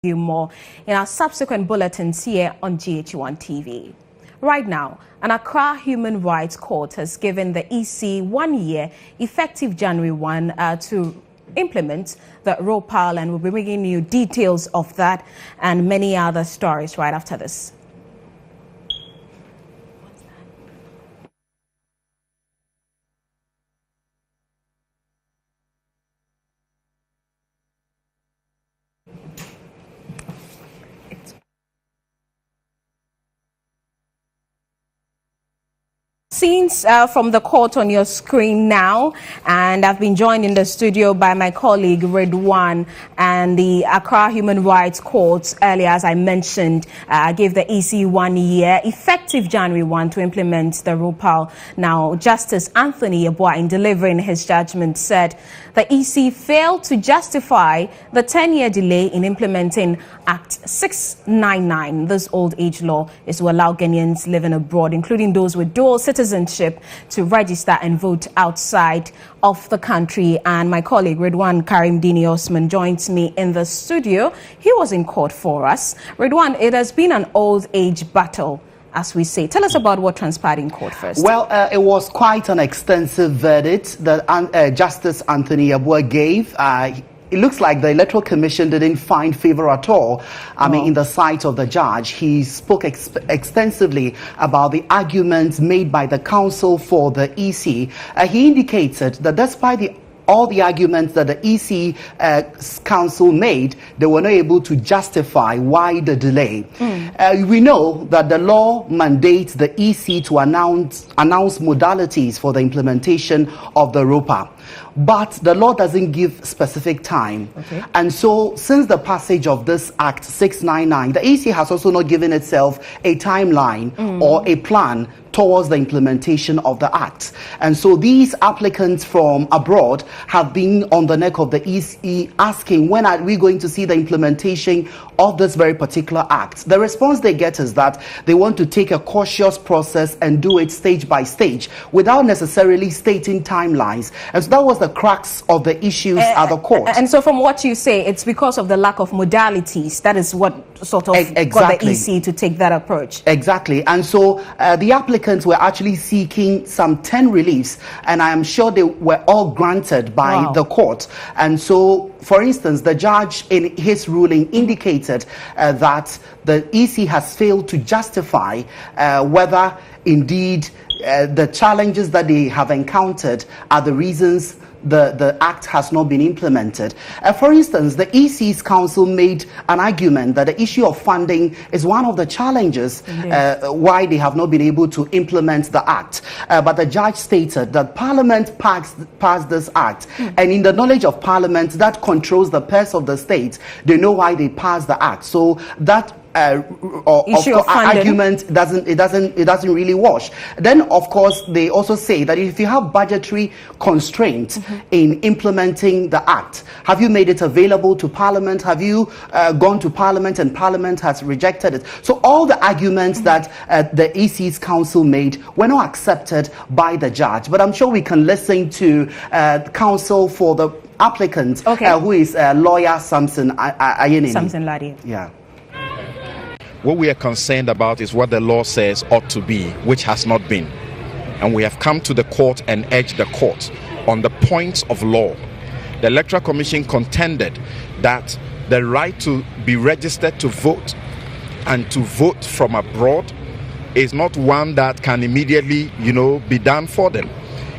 you more in our subsequent bulletins here on GH1 TV. Right now, an Accra Human Rights Court has given the EC 1 year, effective January 1, to implement the ROPAL, and we'll be bringing you details of that and many other stories right after this. Scenes from the court on your screen now, and I've been joined in the studio by my colleague Redwan. And the Accra Human Rights Court earlier, as I mentioned, gave the EC 1 year, effective January 1, to implement the ROPAL. Now, Justice Anthony Yeboah, in delivering his judgment, said the EC failed to justify the 10-year delay in implementing Act 699. This old age law is to allow Ghanaians living abroad, including those with dual citizenship, to register and vote outside of the country. And my colleague Redwan Karim Dini Osman joins me in the studio. He was in court for us. Redwan, it has been an old age battle, as we say. Tell us about what transpired in court first. Well, it was quite an extensive verdict that Justice Anthony Yeboah gave. It looks like the Electoral Commission didn't find favor at all, in the sight of the judge. He spoke extensively about the arguments made by the counsel for the EC. He indicated that despite all the arguments that the EC council made, they were not able to justify why the delay. We know that the law mandates the EC to announce modalities for the implementation of the ROPA. But the law doesn't give specific time. And so, since the passage of this Act 699, the EC has also not given itself a timeline or a plan towards the implementation of the Act. And so these applicants from abroad have been on the neck of the EC asking, when are we going to see the implementation of this very particular Act? The response they get is that they want to take a cautious process and do it stage by stage without necessarily stating timelines. And so that was the crux of the issues at the court. And so from what you say, it's because of the lack of modalities. That is what sort of got the EC to take that approach. Exactly. And so the applicants were actually seeking some 10 reliefs, and I am sure they were all granted by the court. And so, for instance, the judge in his ruling indicated that the EC has failed to justify whether indeed the challenges that they have encountered are the reasons the Act has not been implemented. For instance, the EC's counsel made an argument that the issue of funding is one of the challenges why they have not been able to implement the Act. But the judge stated that Parliament passed this Act, and in the knowledge of Parliament that controls the purse of the state, they know why they passed the Act. So that argument doesn't really wash. Then, of course, they also say that if you have budgetary constraints in implementing the Act, have you made it available to Parliament? Have you gone to Parliament and Parliament has rejected it? So all the arguments that the EC's counsel made were not accepted by the judge. But I'm sure we can listen to counsel for the applicant, who is lawyer Samson Ayenini. Samson Ladi. Yeah. What we are concerned about is what the law says ought to be, which has not been. And we have come to the court and urged the court on the points of law. The Electoral Commission contended that the right to be registered to vote and to vote from abroad is not one that can immediately, be done for them.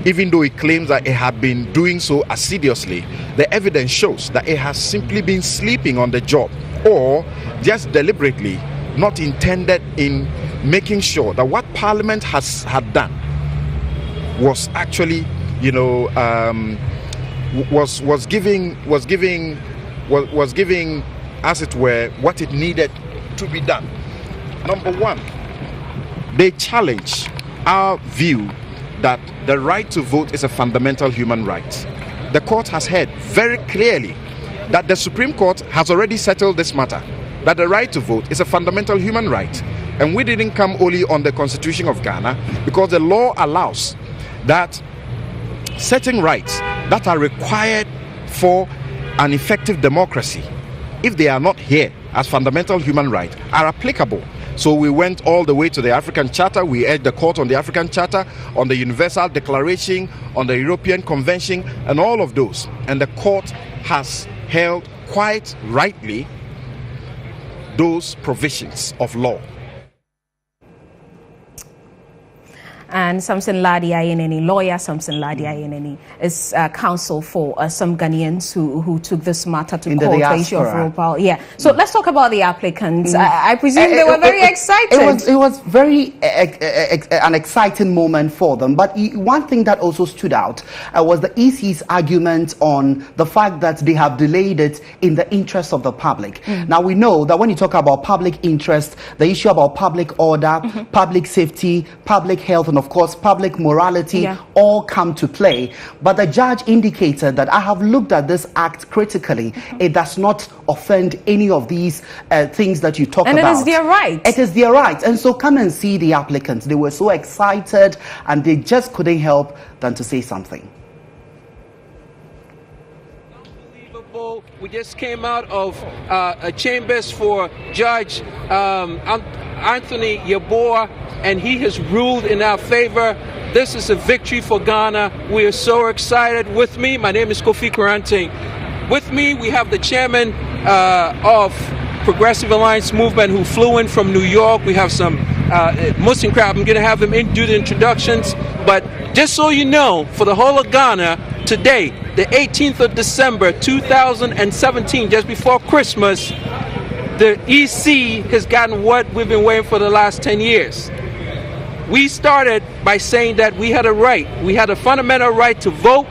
Even though it claims that it had been doing so assiduously, the evidence shows that it has simply been sleeping on the job, or just deliberately not intended in making sure that what Parliament had done was actually, was giving, as it were, what it needed to be done. Number one, they challenge our view that the right to vote is a fundamental human right. The court has heard very clearly that the Supreme Court has already settled this matter, that the right to vote is a fundamental human right. And we didn't come only on the Constitution of Ghana, because the law allows that certain rights that are required for an effective democracy, if they are not here, as fundamental human rights are applicable. So we went all the way to the African Charter. We urged the court on the African Charter, on the Universal Declaration, on the European Convention, and all of those. And the court has held quite rightly those provisions of law. And Samson Ladi Ayeneni, lawyer Samson Ladi Ayeneni, is counsel for some Ghanaians who took this matter to court, the issue of raw power. Yeah. So let's talk about the applicants. I presume they were very excited. It was very an exciting moment for them. But one thing that also stood out was the EC's argument on the fact that they have delayed it in the interest of the public. Now we know that when you talk about public interest, the issue about public order, public safety, public health, and of course public morality all come to play. But the judge indicated that I have looked at this act critically. It does not offend any of these things that you talk about. And it is their right. It is their right. And so come and see the applicants. They were so excited and they just couldn't help than to say something. Unbelievable. We just came out of chambers for Judge Anthony Yeboah, and he has ruled in our favor. This is a victory for Ghana. We are so excited. With me, my name is Kofi Quarantine. With me, we have the chairman of Progressive Alliance Movement who flew in from New York. We have some Muslim crowd. I'm going to have them do the introductions. But just so you know, for the whole of Ghana, today, the 18th of December, 2017, just before Christmas, the EC has gotten what we've been waiting for the last 10 years. We started by saying that we had a right. We had a fundamental right to vote,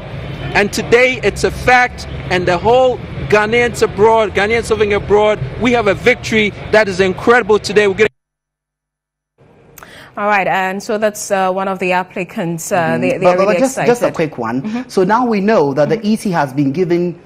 and today it's a fact, and the whole Ghanaians abroad, Ghanaians living abroad, we have a victory that is incredible today. We're getting all right, and so that's one of the applicants. They're really excited. Just a quick one. So now we know that the EC has been given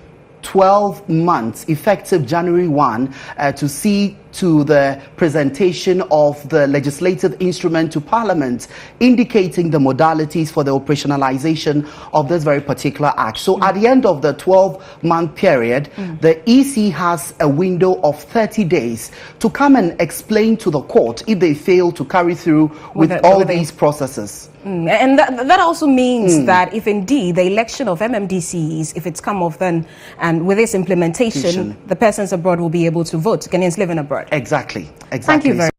12 months, effective January 1, to see to the presentation of the legislative instrument to Parliament, indicating the modalities for the operationalization of this very particular act. So at the end of the 12-month period, the EC has a window of 30 days to come and explain to the court if they fail to carry through with all these processes. And that also means that if indeed the election of MMDCs, if it's come off then, and with this implementation, the persons abroad will be able to vote, Ghanaians living abroad. Exactly. Thank you very much.